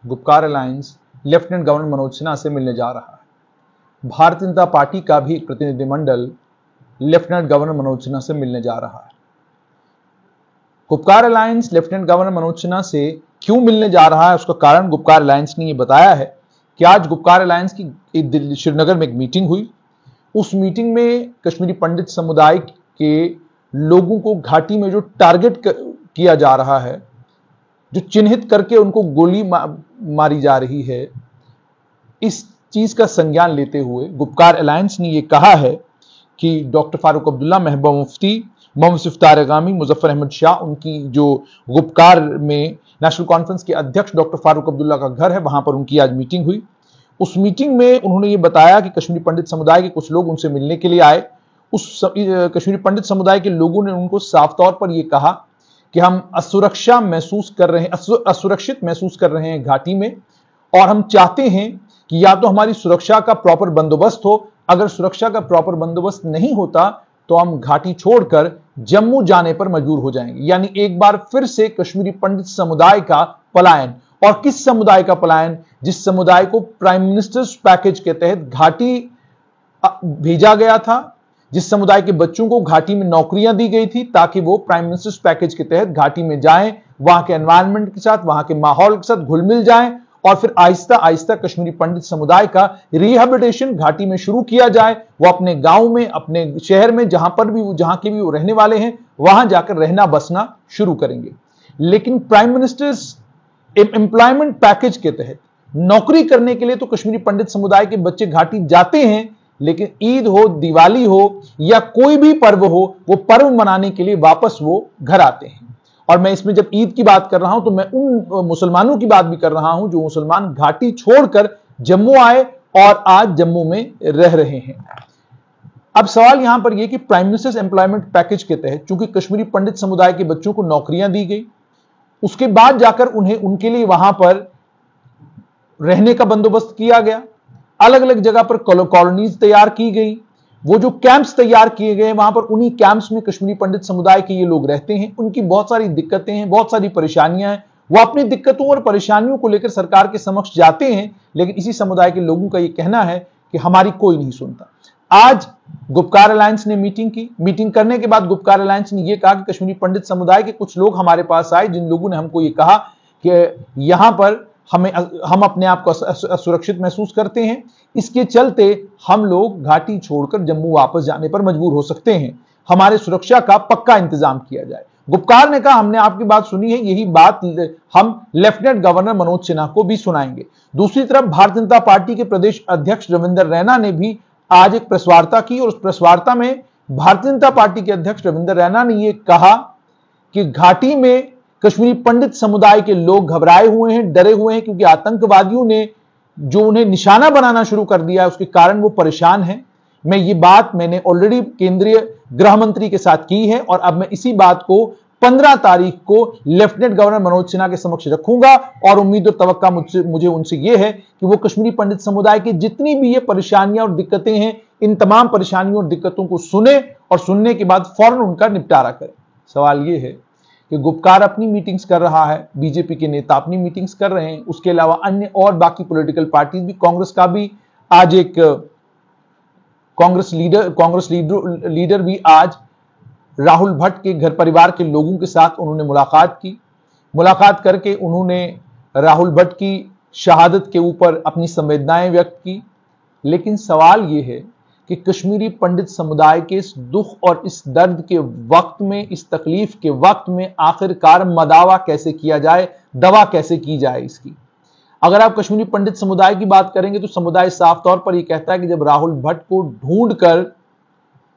Gupkar alliance lieutenant governor Manoj Sinha से मिलने जा रहा है। भारतीय जनता पार्टी का भी एक प्रतिनिधिमंडल लेफ्टिनेंट गवर्नर मनोज सिन्हा से मिलने जा रहा है। Gupkar alliance lieutenant governor Manoj Sinha से क्यों मिलने जा रहा है, उसका कारण गुपकार अलायंस ने यह बताया है कि आज गुपकार अलायंस की दिल्ली श्रीनगर में एक मीटिंग हुई। उस मीटिंग में कश्मीरी पंडित समुदाय के लोगों को घाटी में जो टारगेट किया जा रहा है, जो चिन्हित करके उनको गोली मारी जा रही है, इस चीज का संज्ञान लेते हुए गुपकार अलायंस ने यह कहा है कि डॉक्टर फारूक अब्दुल्ला, महबूबा मुफ्ती, मोहम्मद सिफ्तार गामी, मुजफ्फर अहमद शाह, उनकी जो गुपकार में नेशनल कॉन्फ्रेंस के अध्यक्ष डॉक्टर फारूक अब्दुल्ला का घर है, वहां पर उनकी आज मीटिंग हुई। उस मीटिंग में उन्होंने ये बताया कि कश्मीरी पंडित समुदाय के कुछ लोग उनसे मिलने के लिए आए। कश्मीरी पंडित समुदाय के लोगों ने उनको साफ तौर पर यह कहा कि हम असुरक्षित महसूस कर रहे हैं घाटी में, और हम चाहते हैं कि या तो हमारी सुरक्षा का प्रॉपर बंदोबस्त हो, अगर सुरक्षा का प्रॉपर बंदोबस्त नहीं होता तो हम घाटी छोड़कर जम्मू जाने पर मजबूर हो जाएंगे। यानी एक बार फिर से कश्मीरी पंडित समुदाय का पलायन। और किस समुदाय का पलायन? जिस समुदाय को प्राइम मिनिस्टर्स पैकेज के तहत घाटी भेजा गया था, जिस समुदाय के बच्चों को घाटी में नौकरियां दी गई थी ताकि वो प्राइम मिनिस्टर्स पैकेज के तहत घाटी में जाएं, वहां के एनवायरनमेंट के साथ, वहां के माहौल के साथ घुल मिल जाएं, और फिर आहिस्ता आहिस्ता कश्मीरी पंडित समुदाय का रिहेबिलिटेशन घाटी में शुरू किया जाए। वो अपने गांव में, अपने शहर में, जहां के भी वो रहने वाले हैं, वहां जाकर रहना बसना शुरू करेंगे। लेकिन प्राइम मिनिस्टर्स एम्प्लॉयमेंट पैकेज के तहत नौकरी करने के लिए तो कश्मीरी पंडित समुदाय के बच्चे घाटी जाते हैं, लेकिन ईद हो, दिवाली हो या कोई भी पर्व हो, वो पर्व मनाने के लिए वापस वो घर आते हैं। और मैं इसमें जब ईद की बात कर रहा हूं तो मैं उन मुसलमानों की बात भी कर रहा हूं जो मुसलमान घाटी छोड़कर जम्मू आए और आज जम्मू में रह रहे हैं। अब सवाल यहां पर यह कि प्राइम मिनिस्टर्स एम्प्लॉयमेंट पैकेज के तहत चूंकि कश्मीरी पंडित समुदाय के बच्चों को नौकरियां दी गई, उसके बाद जाकर उनके लिए वहां पर रहने का बंदोबस्त किया गया, अलग अलग जगह पर कॉलोनीज तैयार की गई, वो जो कैंप्स तैयार किए गए वहां पर उन्हीं कैंप्स में कश्मीरी पंडित समुदाय के ये लोग रहते हैं। उनकी बहुत सारी दिक्कतें हैं, बहुत सारी परेशानियां हैं, वो अपनी दिक्कतों और परेशानियों को लेकर सरकार के समक्ष जाते हैं, लेकिन इसी समुदाय के लोगों का ये कहना है कि हमारी कोई नहीं सुनता। आज गुपकार अलायंस ने मीटिंग की। मीटिंग करने के बाद गुपकार अलायंस ने यह कहा कि कश्मीरी पंडित समुदाय के कुछ लोग हमारे पास आए, जिन लोगों ने हमको ये कहा कि यहां पर हम अपने आप को असुरक्षित महसूस करते हैं, इसके चलते हम लोग घाटी छोड़कर जम्मू वापस जाने पर मजबूर हो सकते हैं, हमारे सुरक्षा का पक्का इंतजाम किया जाए। गुपकार ने कहा हमने आपकी बात सुनी है, यही बात हम लेफ्टिनेंट गवर्नर मनोज सिन्हा को भी सुनाएंगे। दूसरी तरफ भारतीय जनता पार्टी के प्रदेश अध्यक्ष रविंदर रैना ने भी आज एक प्रेस वार्ता की, और उस प्रेस वार्ता में भारतीय जनता पार्टी के अध्यक्ष रविंदर रैना ने यह कहा कि घाटी में कश्मीरी पंडित समुदाय के लोग घबराए हुए हैं, डरे हुए हैं, क्योंकि आतंकवादियों ने जो उन्हें निशाना बनाना शुरू कर दिया है उसके कारण वो परेशान हैं। ये बात मैंने ऑलरेडी केंद्रीय गृह मंत्री के साथ की है, और अब मैं इसी बात को 15 तारीख को लेफ्टिनेंट गवर्नर मनोज सिन्हा के समक्ष रखूंगा, और उम्मीद और तवक्का मुझे उनसे यह है कि वो कश्मीरी पंडित समुदाय की जितनी भी ये परेशानियां और दिक्कतें हैं, इन तमाम परेशानियों और दिक्कतों को सुने, और सुनने के बाद फौरन उनका निपटारा करें। सवाल यह है कि गुपकार अपनी मीटिंग्स कर रहा है, बीजेपी के नेता अपनी मीटिंग्स कर रहे हैं, उसके अलावा अन्य और बाकी पॉलिटिकल पार्टीज भी, कांग्रेस का भी आज एक कांग्रेस लीडर भी आज राहुल भट्ट के घर परिवार के लोगों के साथ उन्होंने मुलाकात की। मुलाकात करके उन्होंने राहुल भट्ट की शहादत के ऊपर अपनी संवेदनाएं व्यक्त की। लेकिन सवाल यह है कि कश्मीरी पंडित समुदाय के इस दुख और इस दर्द के वक्त में, इस तकलीफ के वक्त में आखिरकार मदावा कैसे किया जाए, दवा कैसे की जाए इसकी। अगर आप कश्मीरी पंडित समुदाय की बात करेंगे तो समुदाय साफ तौर पर यह कहता है कि जब राहुल भट्ट को ढूंढकर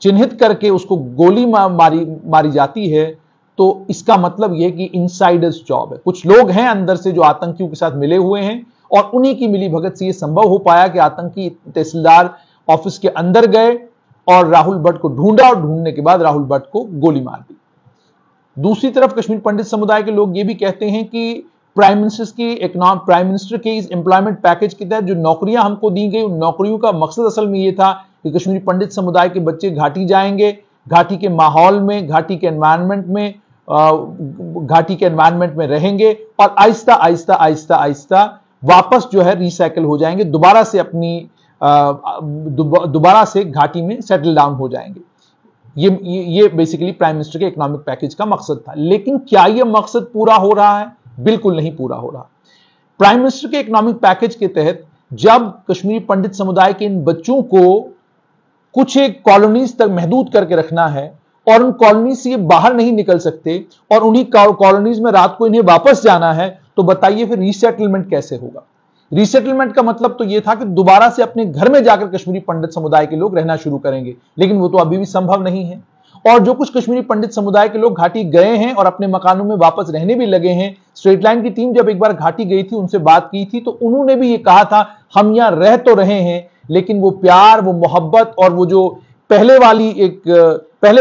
चिन्हित करके उसको गोली मारी जाती है, तो इसका मतलब यह कि इनसाइडर्स जॉब है। कुछ लोग हैं अंदर से जो आतंकियों के साथ मिले हुए हैं, और उन्हीं की मिलीभगत से यह संभव हो पाया कि आतंकी तहसीलदार ऑफिस के अंदर गए और राहुल भट्ट को ढूंढा, और ढूंढने के बाद राहुल भट्ट को गोली मार दी। दूसरी तरफ कश्मीर पंडित समुदाय के लोग ये भी कहते हैं कि प्राइम मिनिस्टर के इस एम्प्लॉयमेंट पैकेज के तहत जो नौकरियां हमको दी गई, उन नौकरियों का मकसद असल में यह था कि कश्मीरी पंडित समुदाय के बच्चे घाटी जाएंगे, घाटी के माहौल में, घाटी के एनवायरनमेंट में रहेंगे, और आहिस्ता आहिस्ता वापस जो है रिसाइकल हो जाएंगे, दोबारा से अपनी दोबारा से घाटी में सेटल डाउन हो जाएंगे। ये बेसिकली प्राइम मिनिस्टर के इकोनॉमिक पैकेज का मकसद था। लेकिन क्या यह मकसद पूरा हो रहा है? बिल्कुल नहीं पूरा हो रहा। प्राइम मिनिस्टर के इकोनॉमिक पैकेज के तहत जब कश्मीरी पंडित समुदाय के इन बच्चों को कुछ एक कॉलोनीज तक महदूद करके रखना है और उन कॉलोनीज से ये बाहर नहीं निकल सकते और उन्हीं कॉलोनीज में रात को इन्हें वापस जाना है, तो बताइए फिर रीसेटलमेंट कैसे होगा? रीसेटलमेंट का मतलब तो यह था कि दोबारा से अपने घर में जाकर कश्मीरी पंडित समुदाय के लोग रहना शुरू करेंगे, लेकिन वो तो अभी भी संभव नहीं है। और जो कुछ कश्मीरी पंडित समुदाय के लोग घाटी गए हैं और अपने मकानों में वापस रहने भी लगे हैं, स्ट्रेट लाइन की टीम जब एक बार घाटी गई थी, उनसे बात की थी, तो उन्होंने भी ये कहा था हम यहां रह तो रहे हैं, लेकिन वो प्यार, वो मोहब्बत और वो जो पहले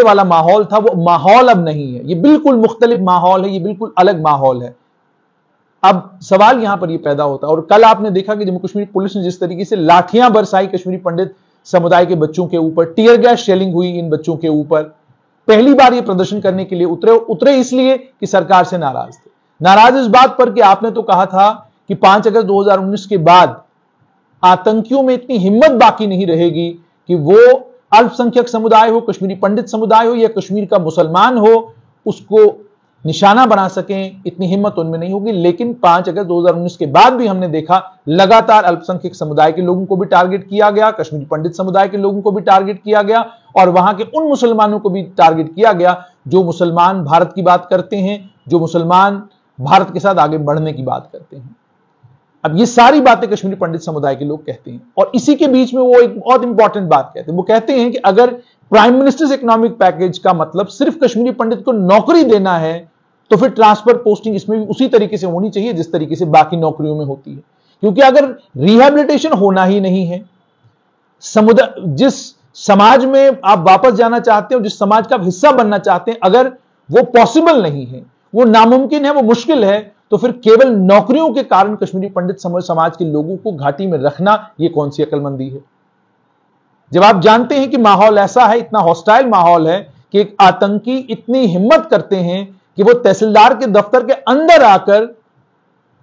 वाला माहौल था, वो माहौल अब नहीं है। ये बिल्कुल मुख्तलिफ माहौल है, ये बिल्कुल अलग माहौल है। अब सवाल यहां पर ये पैदा होता है, और कल आपने देखा कि जम्मू कश्मीर पुलिस ने जिस तरीके से लाठियां बरसाई कश्मीरी पंडित समुदाय के बच्चों के ऊपर, टीयर गैस शेलिंग हुई इन बच्चों के ऊपर। पहली बार ये प्रदर्शन करने के लिए उतरे इसलिए कि सरकार से नाराज थे। नाराज इस बात पर कि आपने तो कहा था कि 5 अगस्त 2019 के बाद आतंकियों में इतनी हिम्मत बाकी नहीं रहेगी कि वो अल्पसंख्यक समुदाय हो, कश्मीरी पंडित समुदाय हो या कश्मीर का मुसलमान हो, उसको निशाना बना सकें, इतनी हिम्मत उनमें नहीं होगी। लेकिन 5 अगस्त 2019 के बाद भी हमने देखा लगातार अल्पसंख्यक समुदाय के लोगों को भी टारगेट किया गया, कश्मीरी पंडित समुदाय के लोगों को भी टारगेट किया गया और वहां के उन मुसलमानों को भी टारगेट किया गया जो मुसलमान भारत की बात करते हैं, जो मुसलमान भारत के साथ आगे बढ़ने की बात करते हैं। अब ये सारी बातें कश्मीरी पंडित समुदाय के लोग कहते हैं और इसी के बीच में वो एक बहुत इंपॉर्टेंट बात कहते हैं। वो कहते हैं कि अगर प्राइम मिनिस्टर्स इकोनॉमिक पैकेज का मतलब सिर्फ कश्मीरी पंडित को नौकरी देना है, तो फिर ट्रांसफर पोस्टिंग इसमें भी उसी तरीके से होनी चाहिए जिस तरीके से बाकी नौकरियों में होती है। क्योंकि अगर रिहैबिलिटेशन होना ही नहीं है, जिस समाज में आप वापस जाना चाहते हो, जिस समाज का आप हिस्सा बनना चाहते हैं, अगर वो पॉसिबल नहीं है, वो नामुमकिन है, वो मुश्किल है, तो फिर केवल नौकरियों के कारण कश्मीरी पंडित समाज के लोगों को घाटी में रखना ये कौन सी अक्लमंदी है? जब आप जानते हैं कि माहौल ऐसा है, इतना हॉस्टाइल माहौल है कि एक आतंकी इतनी हिम्मत करते हैं कि वो तहसीलदार के दफ्तर के अंदर आकर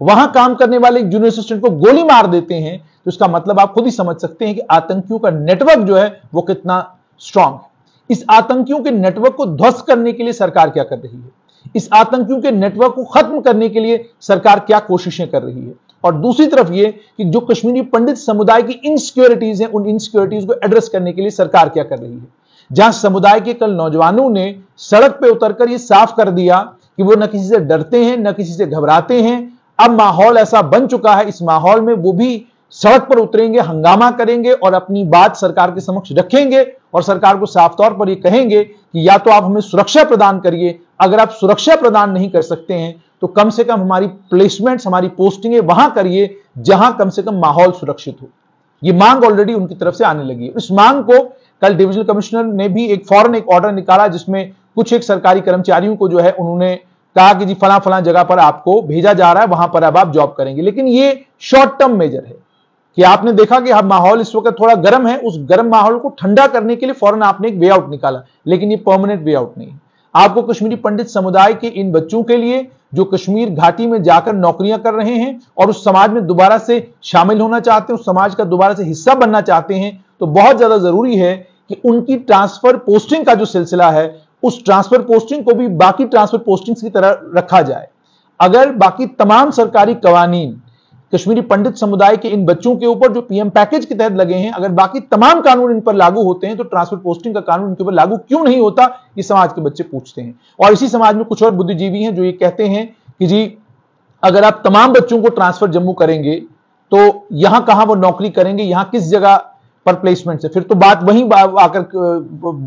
वहां काम करने वाले एक जूनियर असिस्टेंट को गोली मार देते हैं, तो इसका मतलब आप खुद ही समझ सकते हैं कि आतंकियों का नेटवर्क जो है वो कितना स्ट्रांग है। इस आतंकियों के नेटवर्क को ध्वस्त करने के लिए सरकार क्या कर रही है? इस आतंकियों के नेटवर्क को खत्म करने के लिए सरकार क्या कोशिशें कर रही है? और दूसरी तरफ ये कि जो कश्मीरी पंडित समुदाय की इनसिक्योरिटीज हैं, उन इनसिक्योरिटीज को एड्रेस करने के लिए सरकार क्या कर रही है? जहां समुदाय के कल नौजवानों ने सड़क पे उतरकर ये साफ कर दिया कि वो न किसी से डरते हैं, न किसी से घबराते हैं। अब माहौल ऐसा बन चुका है, इस माहौल में वो भी सड़क पर उतरेंगे, हंगामा करेंगे और अपनी बात सरकार के समक्ष रखेंगे और सरकार को साफ तौर पर ये कहेंगे कि या तो आप हमें सुरक्षा प्रदान करिए, अगर आप सुरक्षा प्रदान नहीं कर सकते हैं तो कम से कम हमारी प्लेसमेंट्स, हमारी पोस्टिंगें वहां करिए जहां कम से कम माहौल सुरक्षित हो। ये मांग ऑलरेडी उनकी तरफ से आने लगी है। इस मांग को कल डिविजनल कमिश्नर ने भी एक फौरन एक ऑर्डर निकाला जिसमें कुछ एक सरकारी कर्मचारियों को जो है उन्होंने कहा कि जी फलां फलां जगह पर आपको भेजा जा रहा है, वहां पर अब आप जॉब करेंगे। लेकिन ये शॉर्ट टर्म मेजर है कि आपने देखा कि अब माहौल इस वक्त थोड़ा गर्म है, उस गर्म माहौल को ठंडा करने के लिए फौरन आपने एक वे आउट निकाला, लेकिन ये परमानेंट वे आउट नहीं है। आपको कश्मीरी पंडित समुदाय के इन बच्चों के लिए जो कश्मीर घाटी में जाकर नौकरियां कर रहे हैं और उस समाज में दोबारा से शामिल होना चाहते हैं, उस समाज का दोबारा से हिस्सा बनना चाहते हैं, तो बहुत ज्यादा जरूरी है कि उनकी ट्रांसफर पोस्टिंग का जो सिलसिला है, उस ट्रांसफर पोस्टिंग को भी बाकी ट्रांसफर पोस्टिंग्स की तरह रखा जाए। अगर बाकी तमाम सरकारी कवानीन कश्मीरी पंडित समुदाय के इन बच्चों के ऊपर जो पीएम पैकेज के तहत लगे हैं, अगर बाकी तमाम कानून इन पर लागू होते हैं तो ट्रांसफर पोस्टिंग का कानून इनके ऊपर लागू क्यों नहीं होता, ये समाज के बच्चे पूछते हैं। और इसी समाज में कुछ और बुद्धिजीवी हैं जो ये कहते हैं कि जी अगर आप तमाम बच्चों को ट्रांसफर जम्मू करेंगे तो यहां कहां वो नौकरी करेंगे, यहां किस जगह पर प्लेसमेंट है? फिर तो बात वहीं आकर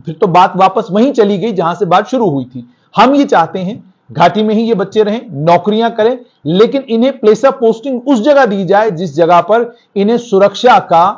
फिर तो बात वापस वहीं चली गई जहां से बात शुरू हुई थी। हम ये चाहते हैं घाटी में ही ये बच्चे रहें, नौकरियां करें, लेकिन इन्हें प्लेस ऑफ पोस्टिंग उस जगह दी जाए जिस जगह पर इन्हें सुरक्षा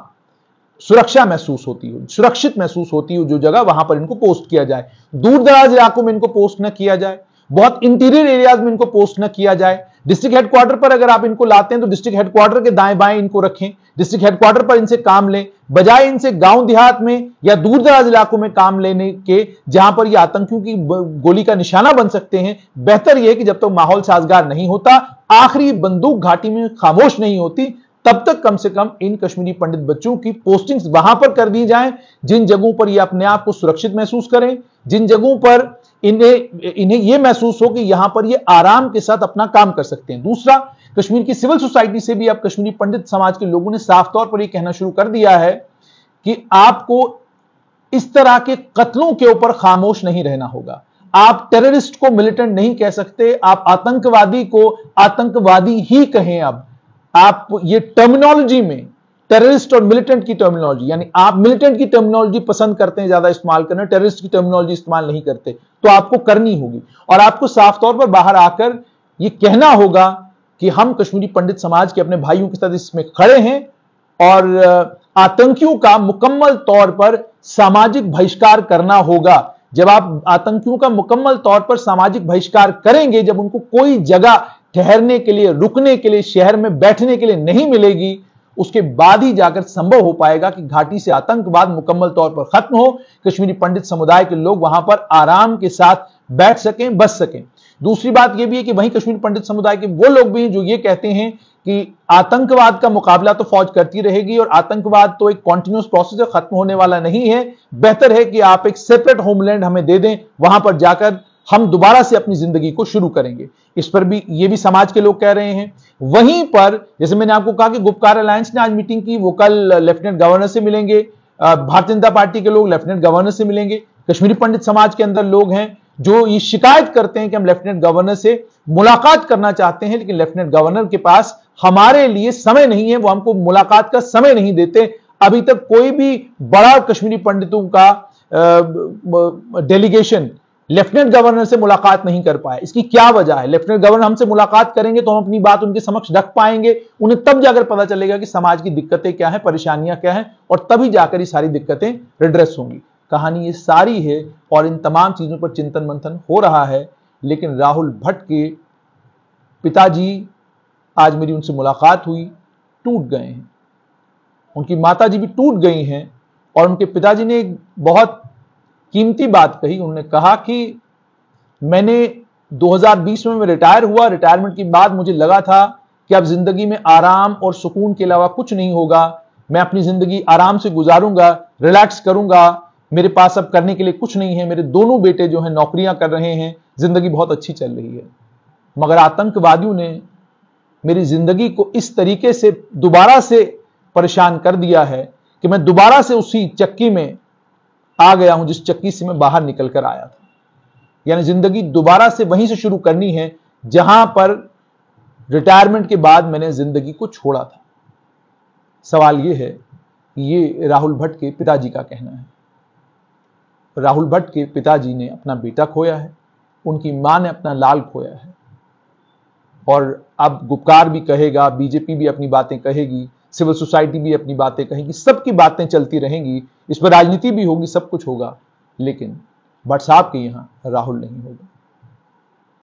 महसूस होती हो, सुरक्षित महसूस होती हो, जो जगह वहां पर इनको पोस्ट किया जाए। दूर दराज इलाकों में इनको पोस्ट न किया जाए, बहुत इंटीरियर एरियाज में इनको पोस्ट न किया जाए, डिस्ट्रिक्ट हेडक्वार्टर पर अगर आप इनको लाते हैं तो डिस्ट्रिक्ट हेडक्वार्टर के दाएं बाएं इनको रखें, डिस्ट्रिक्ट हेडक्वार्टर पर इनसे काम लें, बजाय इनसे गांव देहात में या दूर दराज इलाकों में काम लेने के जहां पर ये आतंकियों की गोली का निशाना बन सकते हैं। बेहतर यह कि जब तक माहौल साजगार नहीं होता, आखिरी बंदूक घाटी में खामोश नहीं होती, तब तक कम से कम इन कश्मीरी पंडित बच्चों की पोस्टिंग्स वहां पर कर दी जाएं जिन जगहों पर ये अपने आप को सुरक्षित महसूस करें, जिन जगहों पर इन्हें यह महसूस हो कि यहां पर ये आराम के साथ अपना काम कर सकते हैं। दूसरा, कश्मीर की सिविल सोसाइटी से भी अब कश्मीरी पंडित समाज के लोगों ने साफ तौर पर यह कहना शुरू कर दिया है कि आपको इस तरह के कत्लों के ऊपर खामोश नहीं रहना होगा। आप टेररिस्ट को मिलिटेंट नहीं कह सकते, आप आतंकवादी को आतंकवादी ही कहें। अब आप ये टर्मिनोलॉजी में टेररिस्ट और मिलिटेंट की टर्मिनोलॉजी, यानी आप मिलिटेंट की टर्मिनोलॉजी पसंद करते हैं ज्यादा इस्तेमाल करना, टेररिस्ट की टर्मिनोलॉजी इस्तेमाल नहीं करते, तो आपको करनी होगी। और आपको साफ तौर पर बाहर आकर यह कहना होगा कि हम कश्मीरी पंडित समाज के अपने भाइयों के साथ इसमें खड़े हैं और आतंकियों का मुकम्मल तौर पर सामाजिक बहिष्कार करना होगा। जब आप आतंकियों का मुकम्मल तौर पर सामाजिक बहिष्कार करेंगे, जब उनको कोई जगह ठहरने के लिए, रुकने के लिए, शहर में बैठने के लिए नहीं मिलेगी, उसके बाद ही जाकर संभव हो पाएगा कि घाटी से आतंकवाद मुकम्मल तौर पर खत्म हो, कश्मीरी पंडित समुदाय के लोग वहां पर आराम के साथ बैठ सकें, बस सकें। दूसरी बात यह भी है कि वहीं कश्मीरी पंडित समुदाय के वो लोग भी हैं जो ये कहते हैं कि आतंकवाद का मुकाबला तो फौज करती रहेगी और आतंकवाद तो एक कॉन्टिन्यूस प्रोसेस है, खत्म होने वाला नहीं है। बेहतर है कि आप एक सेपरेट होमलैंड हमें दे दें, वहां पर जाकर हम दोबारा से अपनी जिंदगी को शुरू करेंगे। इस पर भी ये भी समाज के लोग कह रहे हैं। वहीं पर जैसे मैंने आपको कहा कि गुपकार अलायंस ने आज मीटिंग की, वो कल लेफ्टिनेंट गवर्नर से मिलेंगे, भारतीय जनता पार्टी के लोग लेफ्टिनेंट गवर्नर से मिलेंगे। कश्मीरी पंडित समाज के अंदर लोग हैं जो ये शिकायत करते हैं कि हम लेफ्टिनेंट गवर्नर से मुलाकात करना चाहते हैं, लेकिन लेफ्टिनेंट गवर्नर के पास हमारे लिए समय नहीं है, वो हमको मुलाकात का समय नहीं देते। अभी तक कोई भी बड़ा कश्मीरी पंडितों का डेलीगेशन लेफ्टिनेंट गवर्नर से मुलाकात नहीं कर पाए। इसकी क्या वजह है? लेफ्टिनेंट गवर्नर हमसे मुलाकात करेंगे तो हम अपनी बात उनके समक्ष रख पाएंगे, उन्हें तब जाकर पता चलेगा कि समाज की दिक्कतें क्या हैं, परेशानियां क्या हैं, और तभी जाकर ये सारी दिक्कतें रिड्रेस होंगी। कहानी ये सारी है और इन तमाम चीजों पर चिंतन मंथन हो रहा है। लेकिन राहुल भट्ट के पिताजी, आज मेरी उनसे मुलाकात हुई, टूट गए हैं। उनकी माताजी भी टूट गई हैं और उनके पिताजी ने एक बहुत कीमती बात कही। उन्होंने कहा कि मैंने 2020 में मैं रिटायर हुआ, रिटायरमेंट के बाद मुझे लगा था कि अब जिंदगी में आराम और सुकून के अलावा कुछ नहीं होगा, मैं अपनी जिंदगी आराम से गुजारूंगा, रिलैक्स करूंगा, मेरे पास अब करने के लिए कुछ नहीं है। मेरे दोनों बेटे जो हैं नौकरियां कर रहे हैं, जिंदगी बहुत अच्छी चल रही है। मगर आतंकवादियों ने मेरी जिंदगी को इस तरीके से दोबारा से परेशान कर दिया है कि मैं दोबारा से उसी चक्की में आ गया हूं जिस चक्की से मैं बाहर निकल कर आया था। यानी जिंदगी दोबारा से वहीं से शुरू करनी है जहां पर रिटायरमेंट के बाद मैंने जिंदगी को छोड़ा था। सवाल यह है, ये राहुल भट्ट के पिताजी का कहना है। राहुल भट्ट के पिताजी ने अपना बेटा खोया है, उनकी मां ने अपना लाल खोया है, और अब गुपकार भी कहेगा, बीजेपी भी अपनी बातें कहेगी, सिविल सोसाइटी भी अपनी बातें कहेगी, सबकी बातें चलती रहेंगी, इस पर राजनीति भी होगी, सब कुछ होगा, लेकिन भट्ट साहब के यहां राहुल नहीं होगा।